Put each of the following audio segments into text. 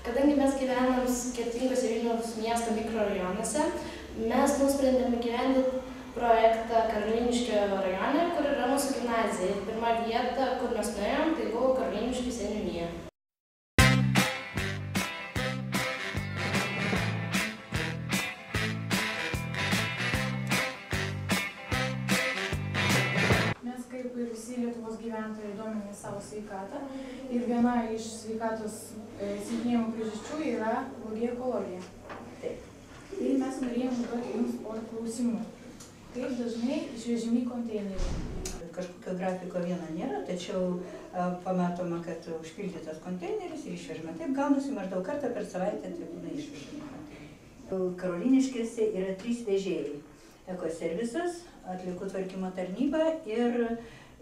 Kadangi mes gyvenam skirtingose Vilniaus miesto mikrorajonuose, mes nusprendėme įgyvendinti projektą Karoliniškių rajone, kur yra mūsų gimnazija. Ir pirma vieta, kur mes nuėjom, tai buvo Karoliniškių seniūnija. Mes kaip ir visi Lietuvos gyventojai domimės savo sveikatą ir viena iš sveikatos silpnėjimo priežasčių yra bloga ekologija. Taip. Tai mes norėjome užduoti jums porą klausimų. Kaip dažnai išvežami konteineriai? Kažkokio grafiko vieno nėra, tačiau pamatoma, kad užpildytas konteineris ir išvežama. Taip gaunasi maždaug kartą per savaitę, tai būna išvežama. Karoliniškėse yra 3 vežėjai. Ekoservisas, atliekų tvarkymo tarnyba ir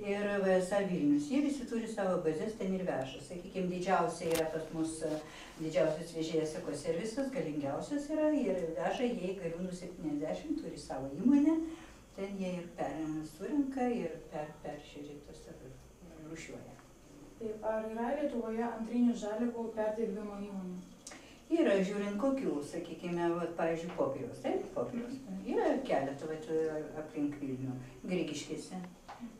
VSA Vilnius. Jie visi turi savo bazės ten ir veža. Sakykime, didžiausia yra pas mus didžiausias vežėjas Ekoservisas, galingiausias yra ir veža jie Gariūnų 70, turi savo įmonę. Ten jie ir surenka ir peršėri tos rūšiuoja. Taip, ar yra Lietuvoje antrinių žaliavų perdirbimo įmonių? Yra, žiūrint kokių, sakykime, pavyzdžiui, popieriaus, taip, popieriaus. Yra keletą aplink Vilnių, Grigiškėse,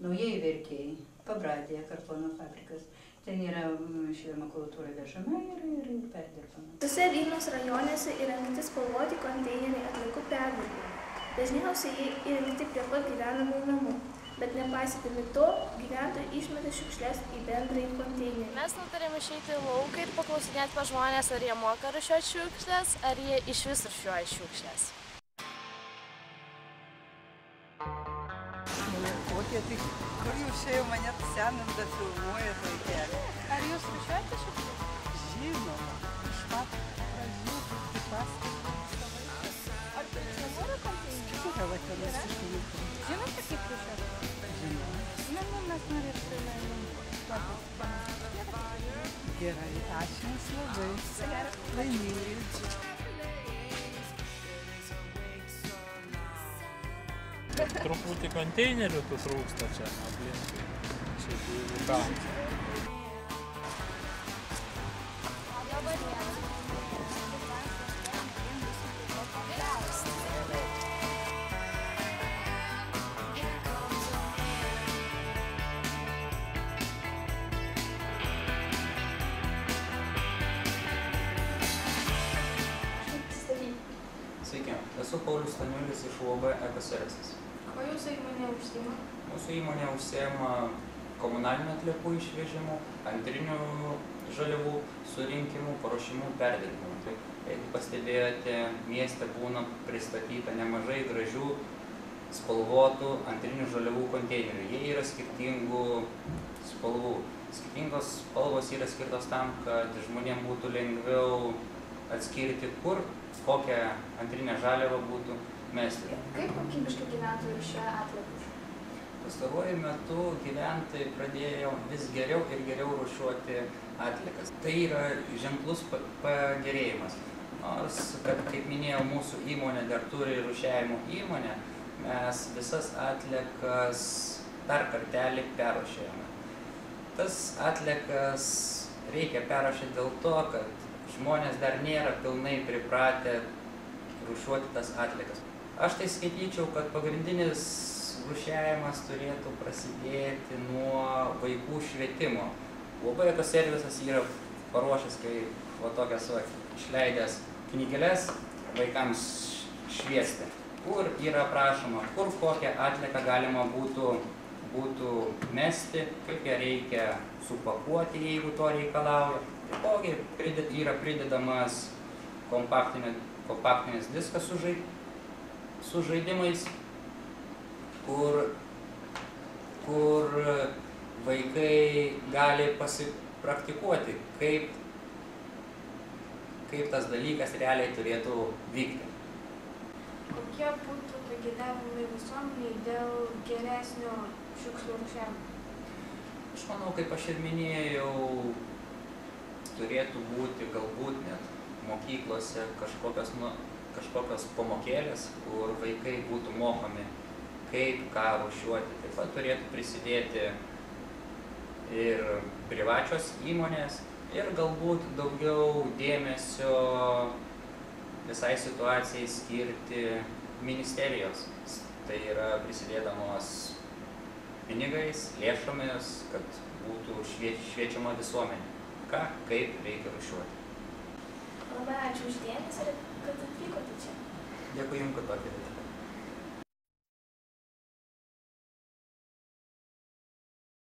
Naujieji Verkiai, Pabradėje, kartono fabrikas. Ten yra ši makulatūra vežama ir perdirbama. Visose Vilniaus rajonėse įrengti spalvoti konteineriai atliekų perdirbimui. Dažniausiai jie įrengti prie pat gyvenamųjų namų, bet nepaisydami to, gyventojai išmeta šiukšles į bendrąjį konteinerį. Mes nutarėm išeiti į lauką ir paklausinėti pas žmonės, ar jie moka rūšiuoti šiukšles, ar jie iš vis rūšiuoja šiukšles. Kokie tik, kur jūs čia jau mane senanda filmuoja vaikelį. Ar jūs rūšiuojate šiukšles? Žinoma, iš pat pradžių, kaip paskaitų. Ar prie namų yra konteineriai? Yra vakaras iš vaikų. Žinote, kaip rūšiuoti? Žinoma. Mes norėtume Gerai, ačiū jums labai. Laimingai. Truputį konteinerių tu trūksta čia aplinkui. Čia jeigu ką. Sveiki, esu Paulius Staniulis iš UAB Ekoservisas. Kuo jūsų įmonė užsiima? Mūsų įmonė užsiema komunalinių atliekų išvežimu, antrinių žaliavų surinkimu, paruošimu, perdirbimu. Tai, jeigu pastebėjote, mieste būna pristatyta nemažai gražių spalvotų antrinių žaliavų konteinerių. Jie yra skirtingų spalvų. Skirtingos spalvos yra skirtos tam, kad žmonėms būtų lengviau atskirti, kur kokią antrinę žaliavą būtų mesti. Kaip kokybiškai gyventojai rūšiuoja atliekas? Pastaruoju metu gyventojai pradėjo vis geriau ir geriau rūšiuoti atliekas. Tai yra ženklus pagerėjimas. Nors, kad, kaip minėjau, mūsų įmonė dar turi rūšiavimo įmonę, mes visas atliekas dar kartelį perrūšiavome. Tas atliekas reikia perrūšiuoti dėl to, kad žmonės dar nėra pilnai pripratę rūšiuoti tas atliekas. Aš tai skaityčiau, kad pagrindinis rūšiavimas turėtų prasidėti nuo vaikų švietimo. UAB Ekoservisas yra paruošęs, kaip tokias išleidęs knygeles vaikams šviesti, kur yra prašoma, kur kokią atlieką galima būtų mesti, kaip ją reikia supakuoti, jeigu to reikalauja. Taipogi yra pridedamas kompaktinis diskas su žaidimais, kur vaikai gali pasipraktikuoti, kaip tas dalykas realiai turėtų vykti. Kokie būtų pageidavimai visuomeniai dėl geresnio šiukšlių rūšiavimo? Aš manau, kaip aš ir minėjau, turėtų būti galbūt net mokyklose kažkokios pamokėlės, kur vaikai būtų mokomi, kaip ką rūšiuoti. Taip pat turėtų prisidėti ir privačios įmonės, ir galbūt daugiau dėmesio visai situacijai skirti ministerijos. Tai yra prisidėdamos pinigais, lėšomis, kad būtų šviečiama visuomenė. Ką, kaip reikia rūšiuoti. Labai ačiū už dėmesį ir kad atvykote čia. Dėkui Jums, kad pakvietėte.